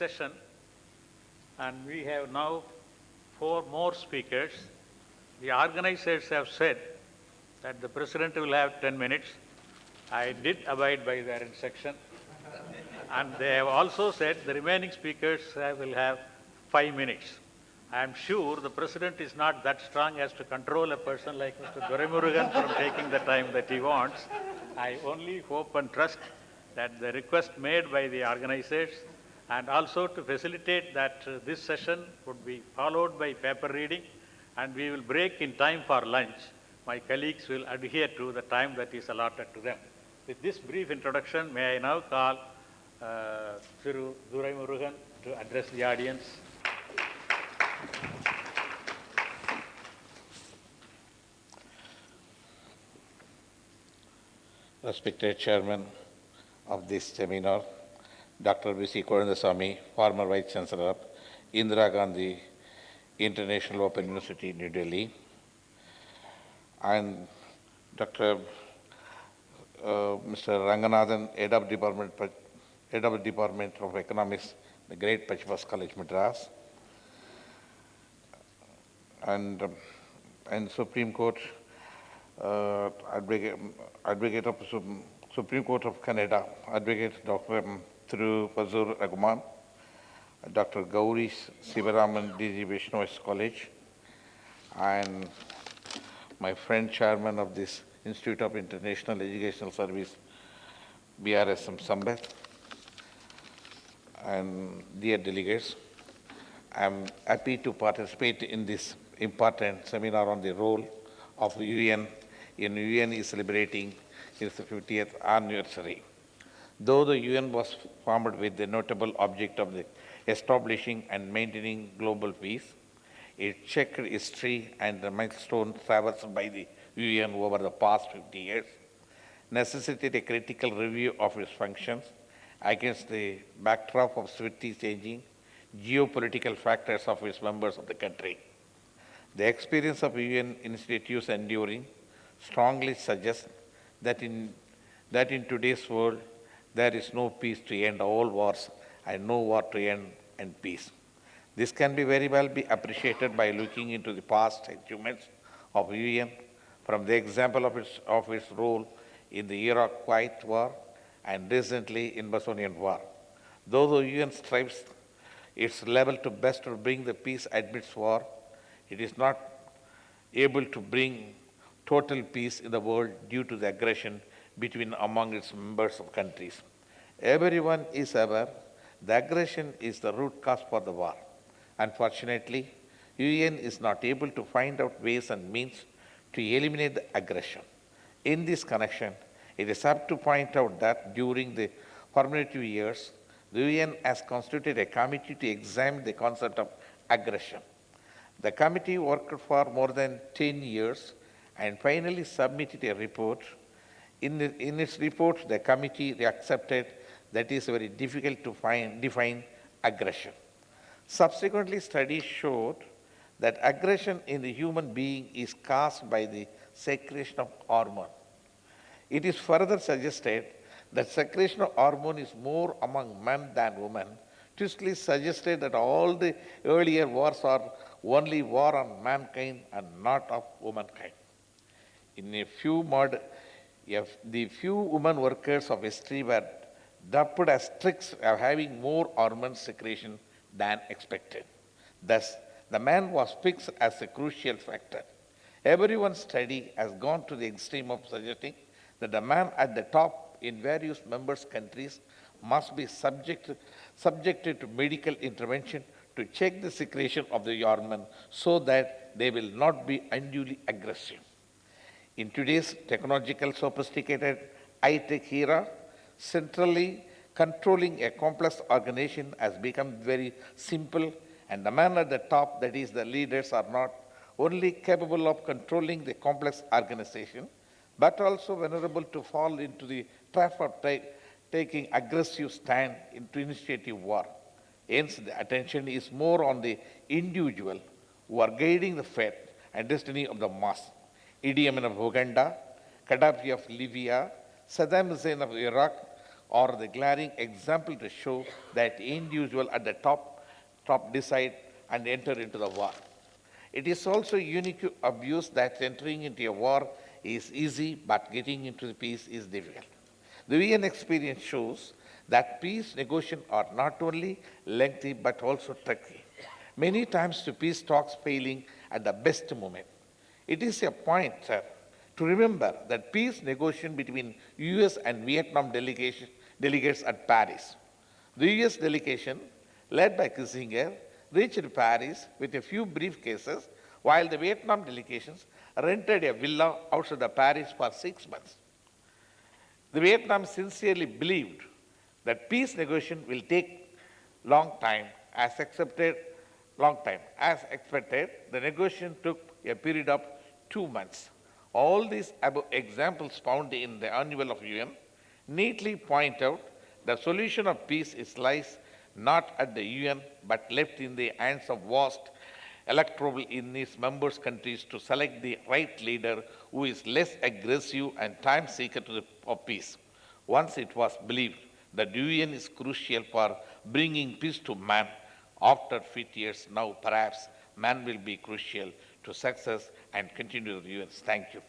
session, and we have now 4 more speakers. The organizers have said that the President will have 10 minutes. I did abide by their instruction. And they have also said the remaining speakers will have 5 minutes. I am sure the President is not that strong as to control a person like Mr. Duraimurugan from taking the time that he wants. I only hope and trust that the request made by the organizers and also to facilitate that this session would be followed by paper reading and we will break in time for lunch. My colleagues will adhere to the time that is allotted to them. With this brief introduction, may I now call Thiru Duraimurugan to address the audience. Respected Chairman of this seminar, Dr. V.C. Kozhandaswamy, former Vice Chancellor, Indira Gandhi International Open University, New Delhi, and Dr. Mr. Ranganathan, Head of Department of Economics, the Great Pachivas College, Madras, and Supreme Court Advocate of Supreme Court of Canada, Advocate Dr. Thiru Fazur Raghuman, Dr. Gauri Sivaraman, DG Vaishnavis College, and my friend Chairman of this Institute of International Educational Service, BRSM Sambat, and dear delegates, I am happy to participate in this important seminar on the role of UN. UN is celebrating its 50th anniversary. Though the UN was formed with the notable object of the establishing and maintaining global peace, its checkered history and the milestones traversed by the UN over the past 50 years necessitate a critical review of its functions against the backdrop of swiftly changing geopolitical factors of its members of the country. The experience of UN institutes enduring strongly suggests that in today's world there is no peace to end all wars and no war to end and peace. This can be very well be appreciated by looking into the past achievements of UN, from the example of its role in the Iraq Kuwait War and recently in Bosnian War. Though the UN strives its level to best to bring the peace amidst war, it is not able to bring total peace in the world due to the aggression between among its members of countries. Everyone is aware the aggression is the root cause for the war. Unfortunately, UN is not able to find out ways and means to eliminate the aggression. In this connection, it is apt to point out that during the formative years, the UN has constituted a committee to examine the concept of aggression. The committee worked for more than 10 years and finally submitted a report. In its report, the committee accepted that it is very difficult to define aggression. Subsequently, studies showed that aggression in the human being is caused by the secretion of hormone. It is further suggested that secretion of hormone is more among men than women. Twistly suggested that all the earlier wars are only war on mankind and not of womankind. In the few women workers of history were dubbed as tricks of having more hormone secretion than expected. Thus, the man was fixed as a crucial factor. Everyone's study has gone to the extreme of suggesting that the man at the top in various members' countries must be subjected to medical intervention to check the secretion of the hormone so that they will not be unduly aggressive. In today's technological sophisticated high-tech era, centrally controlling a complex organization has become very simple, and the man at the top, that is the leaders, are not only capable of controlling the complex organization, but also vulnerable to fall into the trap of taking aggressive stand into initiative war. Hence, the attention is more on the individual who are guiding the fate and destiny of the mass. Idi Amin of Uganda, Gaddafi of Libya, Saddam Hussein of Iraq, are the glaring example to show that the individual at the top decide and enter into the war. It is also unique abuse that entering into a war is easy, but getting into the peace is difficult. The UN experience shows that peace negotiations are not only lengthy but also tricky. Many times the peace talks failing at the best moment. It is a point, sir, to remember that peace negotiation between US and Vietnam delegates at Paris. The US delegation, led by Kissinger, reached Paris with a few briefcases, while the Vietnam delegations rented a villa outside of Paris for 6 months. The Vietnam sincerely believed that peace negotiation will take long time, as accepted, long time. As expected, the negotiation took a period of 2 months. All these above examples found in the annual of UN neatly point out the solution of peace is lies not at the UN but left in the hands of vast electoral in its members countries to select the right leader who is less aggressive and time seeker of peace. Once it was believed that UN is crucial for bringing peace to man, after 50 years now perhaps man will be crucial to success and continue the UN's. Thank you.